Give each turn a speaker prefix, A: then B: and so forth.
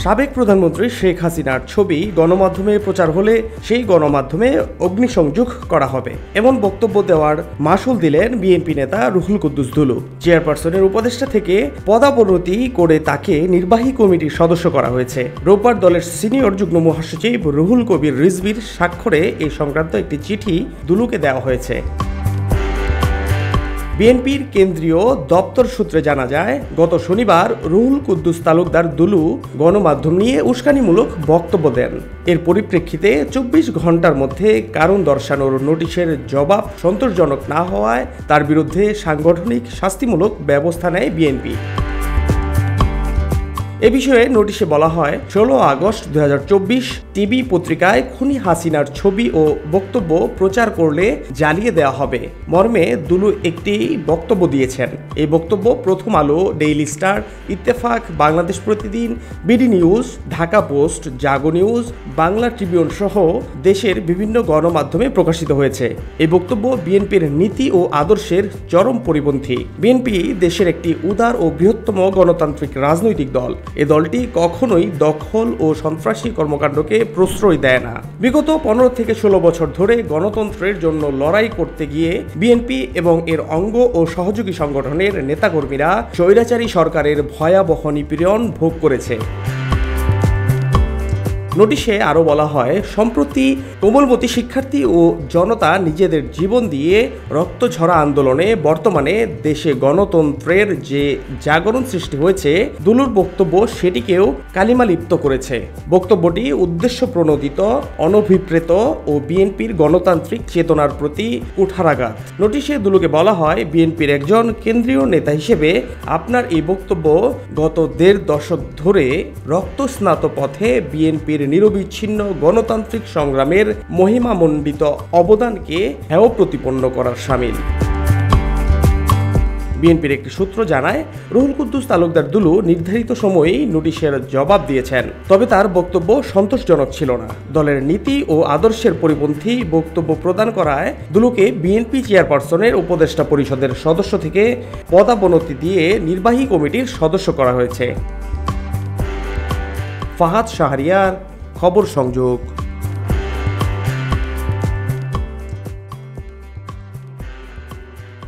A: সাবেক প্রধানমন্ত্রী শেখ হাসিনার ছবি গণমাধ্যমে প্রচার হলে সেই গণমাধ্যমে অগ্নিসংযোগ করা হবে এমন বক্তব্য দেওয়ার মাসুল দিলেন বিএনপি নেতা রুহুল কুদ্দুস দুলু। চেয়ারপারসনের উপদেষ্টা থেকে পদোন্নতি করে তাকে নির্বাহী কমিটির সদস্য করা হয়েছে। রোববার দলের সিনিয়র যুগ্ম মহাসচিব রুহুল কবির রিজভির স্বাক্ষরে এই সংক্রান্ত একটি চিঠি দুলুকে দেওয়া হয়েছে। বিএনপির কেন্দ্রীয় দপ্তর সূত্রে জানা যায়, গত শনিবার রুহুল কুদ্দুস তালুকদার দুলু গণমাধ্যম নিয়ে উস্কানিমূলক বক্তব্য দেন। এর পরিপ্রেক্ষিতে ২৪ ঘন্টার মধ্যে কারণ দর্শানোর নোটিশের জবাব সন্তোষজনক না হওয়ায় তার বিরুদ্ধে সাংগঠনিক শাস্তিমূলক ব্যবস্থা নেয় বিএনপি। এ বিষয়ে নোটিশে বলা হয়, ১৬ আগস্ট ২০২৪ টিভি পত্রিকায় খুনি হাসিনার ছবি ও বক্তব্য প্রচার করলে জ্বালিয়ে দেওয়া হবে মর্মে দুলু একটি বক্তব্য দিয়েছেন। এই বক্তব্য প্রথম আলো, ডেইলি স্টার, ইত্তেফাক, বাংলাদেশ প্রতিদিন, বিডি নিউজ, ঢাকা পোস্ট, জাগো নিউজ, বাংলা ট্রিবিউন সহ দেশের বিভিন্ন গণমাধ্যমে প্রকাশিত হয়েছে। এই বক্তব্য বিএনপির নীতি ও আদর্শের চরম পরিপন্থী। বিএনপি দেশের একটি উদার ও বৃহত্তম গণতান্ত্রিক রাজনৈতিক দল। এ দলটি কখনোই দখল ও সন্ত্রাসী কর্মকাণ্ডকে প্রশ্রয় দেয় না। বিগত ১৫ থেকে ১৬ বছর ধরে গণতন্ত্রের জন্য লড়াই করতে গিয়ে বিএনপি এবং এর অঙ্গ ও সহযোগী সংগঠনের নেতাকর্মীরা স্বৈরাচারী সরকারের ভয়াবহ নিপীড়ন ভোগ করেছে। নোটিশে আরও বলা হয়, সম্প্রতি কোমলমতি শিক্ষার্থী ও জনতা নিজেদের জীবন দিয়ে রক্তঝরা আন্দোলনে বর্তমানে দেশে গণতন্ত্রের যে জাগরণ সৃষ্টি হয়েছে, দুলুর বক্তব্য সেটিকেও কালিমালিপ্ত করেছে। বক্তব্যটি উদ্দেশ্যপ্রণোদিত, অনভিপ্রেত ও বিএনপির গণতান্ত্রিক চেতনার প্রতি কুঠারাঘাত। নোটিশে দুলুকে বলা হয়, বিএনপির একজন কেন্দ্রীয় নেতা হিসেবে আপনার এই বক্তব্য গত ১.৫ দশক ধরে রক্তস্নাত পথে বিএনপির নিরবিচ্ছিন্ন গণতান্ত্রিক সংগ্রামের মহিমামণ্ডিত অবদানকে হেয় প্রতিপন্ন করার শামিল। বিএনপির একটি সূত্র জানায়, রুহুল কুদ্দুস তালুকদার দুলু নির্ধারিত সময়েই নোটিশের জবাব দিয়েছেন। তবে তার বক্তব্য সন্তোষজনক ছিল না। দলের নীতি ও আদর্শের পরিপন্থী বক্তব্য প্রদান করায় দুলুকে বিএনপি চেয়ারপারসনের উপদেষ্টা পরিষদের সদস্য থেকে পদোন্নতি দিয়ে নির্বাহী কমিটির সদস্য করা হয়েছে। ফাহাদ শাহরিয়ার, খবর সংযোগ।